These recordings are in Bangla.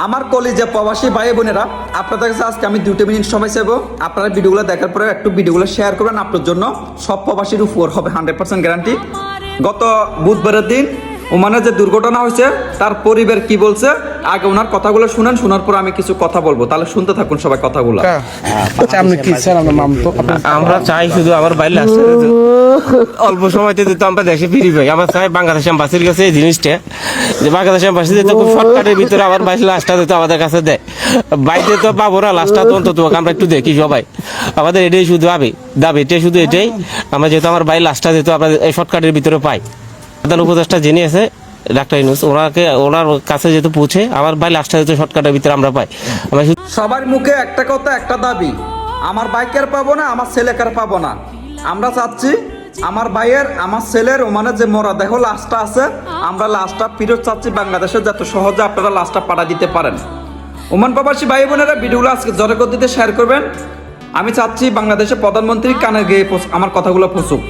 আমার কলিজা প্রবাসী ভাই বোনেরা, আপনাদের কাছে আজকে আমি 2 মিনিট সময় চাইব। আপনারা ভিডিওগুলো দেখার পরে একটু ভিডিওগুলো শেয়ার করবেন। আপনার জন্য সব প্রবাসীর উপর হবে 100% গ্যারান্টি। গত বুধবারের দিন ওমানে যে দুর্ঘটনা হয়েছে তার পরিবার কি বলছে, আগে ওনার কথাগুলো শুনেন, শোনার পর আমি কিছু কথা বলবো, তাহলে শুনতে থাকুন সবাই কথাগুলো। আমরা চাই শুধু আমার বাইরে আসতে অল্প সময়তে দিতে আমরা দেশে ফিরি পাই। আমার চাই বাংলাদেশ এম্বাসির কাছে এই জিনিসটা, যে বাংলাদেশ এম্বাসি দিতে খুব শর্টকাটের ভিতরে আমার বাইরে লাশটা দিতে আমাদের কাছে দেয়। বাইরে তো পাবো না লাশটা, তো অন্তত আমরা একটু দেখি সবাই। আমাদের এটাই শুধু দাবি এটা শুধু এটাই, আমরা যেহেতু আমার বাইরে লাশটা দিতে আমরা এই শর্টকাটের ভিতরে পাই। প্রধান উপদেষ্টা যিনি আছে ডাক্তার ইউনূস, ওনার কাছে যেহেতু পৌঁছে আমার ভাই লাস্টটা যেহেতু শর্টকাটের ভিতরে আমরা পাই। সবার মুখে একটা কথা, একটা দাবি, আমার বাইকের পাবো না, আমার ছেলেকার পাবো না। আমরা চাচ্ছি আমার ভাইয়ের, আমার ছেলের ওমানে যে মরদেহ লাশটা আছে, আমরা লাশটা ফিরত চাচ্ছি বাংলাদেশে, যত সহজে আপনারা লাশটা পাঠা দিতে পারেন। ওমান প্রবাসী ভাই বোনেরা ভিডিওগুলো আজকে জনগতিতে শেয়ার করবেন। আমি চাচ্ছি বাংলাদেশের প্রধানমন্ত্রী কানে গিয়ে আমার কথাগুলো পৌঁছুক।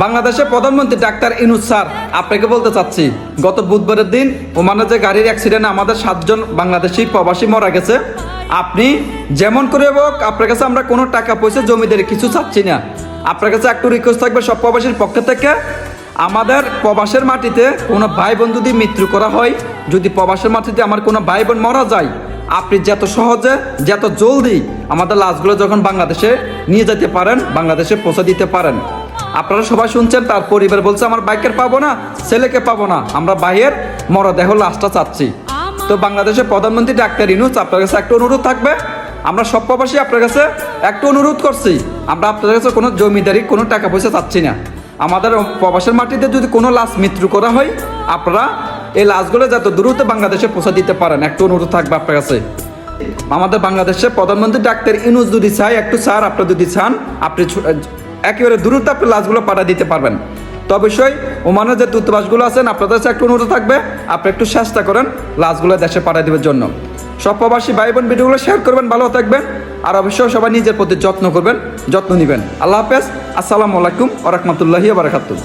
বাংলাদেশের প্রধানমন্ত্রী ডাক্তার ইউনূস স্যার, আপনাকে বলতে চাচ্ছি, গত বুধবারের দিন ওমানে যে গাড়ির অ্যাক্সিডেন্টে আমাদের 7 জন বাংলাদেশি প্রবাসী মারা গেছে। আপনি যেমন করে হোক, আপনার কাছে আমরা কোনো টাকা পয়সা জমিদারি কিছু চাচ্ছি না। আপনার কাছে একটু রিকোয়েস্ট থাকবে সব প্রবাসীর পক্ষ থেকে, আমাদের প্রবাসের মাটিতে কোনো ভাই বোন যদি মৃত্যু করা হয়, যদি প্রবাসের মাটিতে আমার কোনো ভাই বোন মারা যায়, আপনি যত সহজে যত জলদি আমাদের লাশগুলো যখন বাংলাদেশে নিয়ে যেতে পারেন, বাংলাদেশে পৌঁছে দিতে পারেন। আপনারা সবাই শুনছেন, তার পরিবার বলছে আমার বাইকের পাবো না, ছেলেকে পাবো না, আমরা ভাইয়ের মরদেহ লাশটা চাচ্ছি। তো বাংলাদেশের প্রধানমন্ত্রী ডাক্তার ইউনূস, আপনার কাছে একটা অনুরোধ থাকবে, আমরা সব প্রবাসী আপনার কাছে একটু অনুরোধ করছি, আমরা আপনাদের কাছে কোনো জমিদারি কোনো টাকা পয়সা চাচ্ছি না। আমাদের প্রবাসের মাটিতে যদি কোনো লাশ মৃত্যু করা হয়, আপনারা এই লাশগুলো যত দ্রুত বাংলাদেশে পৌঁছে দিতে পারেন, একটু অনুরোধ থাকবে আপনার কাছে। আমাদের বাংলাদেশের প্রধানমন্ত্রী ডাক্তার ইউনূস যদি চাই, একটু স্যার আপনি যদি চান, আপনি একেবারে দ্রুত আপনি লাশগুলো পাঠা দিতে পারবেন। তো অবশ্যই ওমানের যে দূতাবাসগুলো আছেন, আপনাদের কাছে একটু অনুরোধ থাকবে, আপনি একটু চেষ্টা করেন লাশগুলো দেশে পাঠা দেওয়ার জন্য। সব প্রবাসী ভাই বোন ভিডিওগুলো শেয়ার করবেন, ভালো থাকবেন, আর অবশ্যই সবাই নিজের প্রতি যত্ন করবেন, যত্ন নেবেন। আল্লাহ হাফেজ, আসসালামু আলাইকুম ওয়া রাহমাতুল্লাহি ওয়া বারাকাতুহু।